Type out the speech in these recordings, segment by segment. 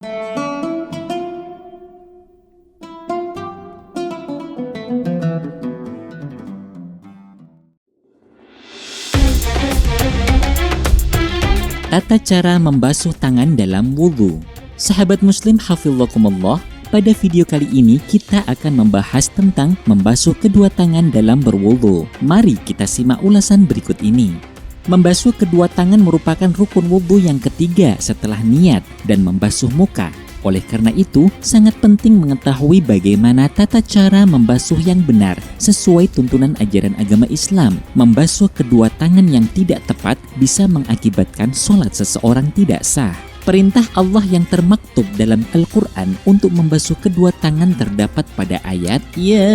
Tata cara membasuh tangan dalam wudhu. Sahabat muslim hafizakumullah, pada video kali ini kita akan membahas tentang membasuh kedua tangan dalam berwudhu. Mari kita simak ulasan berikut ini. Membasuh kedua tangan merupakan rukun wudhu yang ketiga setelah niat dan membasuh muka. Oleh karena itu, sangat penting mengetahui bagaimana tata cara membasuh yang benar sesuai tuntunan ajaran agama Islam. Membasuh kedua tangan yang tidak tepat bisa mengakibatkan sholat seseorang tidak sah. Perintah Allah yang termaktub dalam Al-Quran untuk membasuh kedua tangan terdapat pada ayat Ya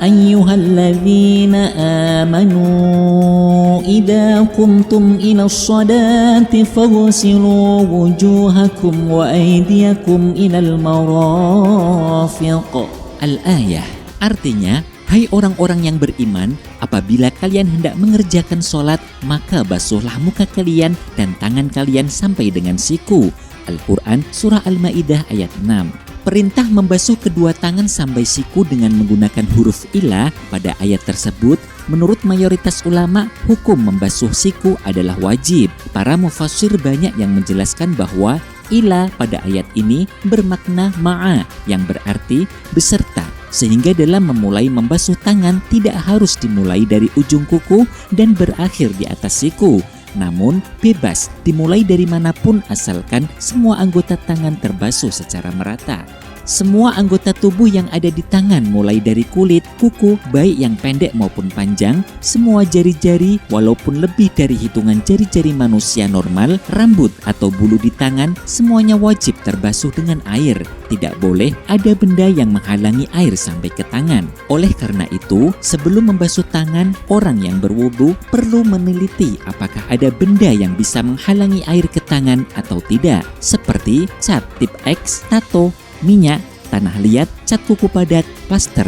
ayyuhalladzina amanu idza qumtum ilas sholati faghsilu wujuhakum wa aydiyakum ilal marafiq. Al-ayah artinya, hai orang-orang yang beriman, apabila kalian hendak mengerjakan sholat, maka basuhlah muka kalian dan tangan kalian sampai dengan siku. Al-Quran Surah Al-Ma'idah ayat 6. Perintah membasuh kedua tangan sampai siku dengan menggunakan huruf ilah pada ayat tersebut, menurut mayoritas ulama, hukum membasuh siku adalah wajib. Para mufassir banyak yang menjelaskan bahwa ilah pada ayat ini bermakna ma'a, yang berarti beserta. Sehingga dalam memulai membasuh tangan tidak harus dimulai dari ujung kuku dan berakhir di atas siku. Namun bebas dimulai dari manapun asalkan semua anggota tangan terbasuh secara merata. Semua anggota tubuh yang ada di tangan mulai dari kulit, kuku, baik yang pendek maupun panjang, semua jari-jari walaupun lebih dari hitungan jari-jari manusia normal, rambut atau bulu di tangan, semuanya wajib terbasuh dengan air. Tidak boleh ada benda yang menghalangi air sampai ke tangan. Oleh karena itu, sebelum membasuh tangan, orang yang berwudu perlu meneliti apakah ada benda yang bisa menghalangi air ke tangan atau tidak, seperti cat, tip X, tato, minyak, tanah liat, cat kuku padat, plaster,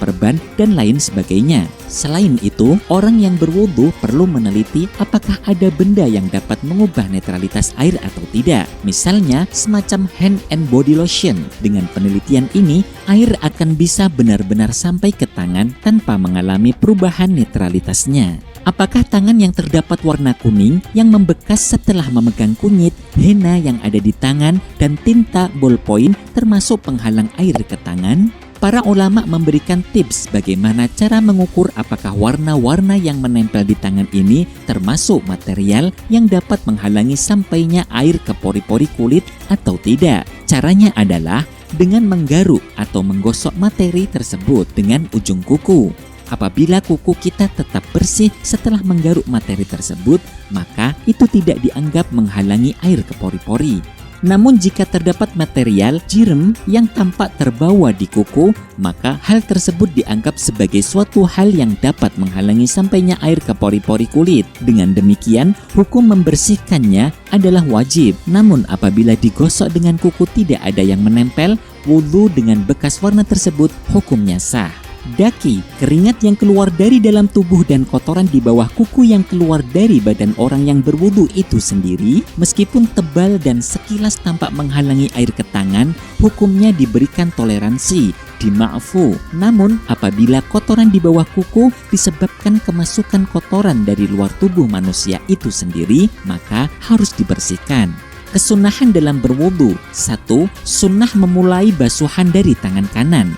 perban, dan lain sebagainya. Selain itu, orang yang berwudu perlu meneliti apakah ada benda yang dapat mengubah netralitas air atau tidak. Misalnya, semacam hand and body lotion. Dengan penelitian ini, air akan bisa benar-benar sampai ke tangan tanpa mengalami perubahan netralitasnya. Apakah tangan yang terdapat warna kuning yang membekas setelah memegang kunyit, henna yang ada di tangan, dan tinta ballpoint termasuk penghalang air ke tangan? Para ulama memberikan tips bagaimana cara mengukur apakah warna-warna yang menempel di tangan ini termasuk material yang dapat menghalangi sampainya air ke pori-pori kulit atau tidak. Caranya adalah dengan menggaruk atau menggosok materi tersebut dengan ujung kuku. Apabila kuku kita tetap bersih setelah menggaruk materi tersebut, maka itu tidak dianggap menghalangi air ke pori-pori. Namun jika terdapat material jirem yang tampak terbawa di kuku, maka hal tersebut dianggap sebagai suatu hal yang dapat menghalangi sampainya air ke pori-pori kulit. Dengan demikian, hukum membersihkannya adalah wajib. Namun apabila digosok dengan kuku tidak ada yang menempel, wudu dengan bekas warna tersebut hukumnya sah. Daki, keringat yang keluar dari dalam tubuh dan kotoran di bawah kuku yang keluar dari badan orang yang berwudu itu sendiri, meskipun tebal dan sekilas tampak menghalangi air ke tangan, hukumnya diberikan toleransi, dima'fu. Namun, apabila kotoran di bawah kuku disebabkan kemasukan kotoran dari luar tubuh manusia itu sendiri, maka harus dibersihkan. Kesunahan dalam berwudu. 1. Sunnah memulai basuhan dari tangan kanan.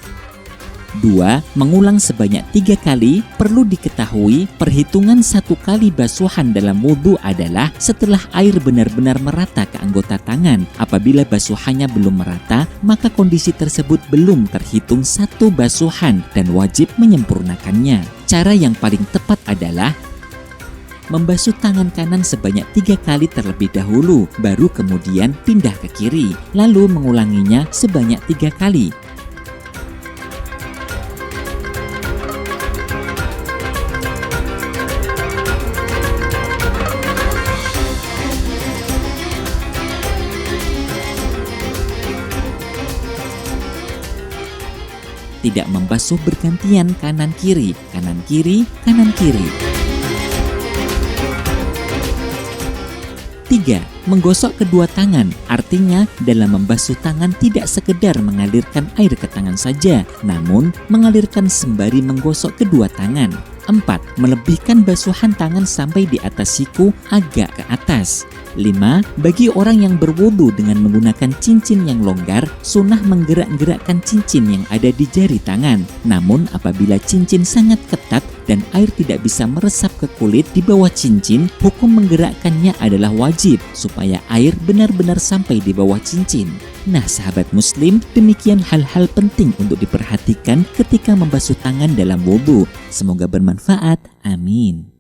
2. Mengulang sebanyak 3 kali. Perlu diketahui, perhitungan 1 kali basuhan dalam wudhu adalah setelah air benar-benar merata ke anggota tangan. Apabila basuhannya belum merata, maka kondisi tersebut belum terhitung 1 basuhan dan wajib menyempurnakannya. Cara yang paling tepat adalah membasuh tangan kanan sebanyak 3 kali terlebih dahulu, baru kemudian pindah ke kiri, lalu mengulanginya sebanyak 3 kali. Tidak membasuh bergantian kanan kiri, kanan kiri, kanan kiri. 3. menggosok kedua tangan. Artinya, dalam membasuh tangan tidak sekedar mengalirkan air ke tangan saja, namun mengalirkan sembari menggosok kedua tangan. 4. Melebihkan basuhan tangan sampai di atas siku agak ke atas. 5. Bagi orang yang berwudu dengan menggunakan cincin yang longgar, sunnah menggerak-gerakkan cincin yang ada di jari tangan. Namun apabila cincin sangat ketat dan air tidak bisa meresap ke kulit di bawah cincin, hukum menggerakkannya adalah wajib supaya air benar-benar sampai di bawah cincin. Nah sahabat muslim, demikian hal-hal penting untuk diperhatikan ketika membasuh tangan dalam wudu. Semoga bermanfaat. Amin.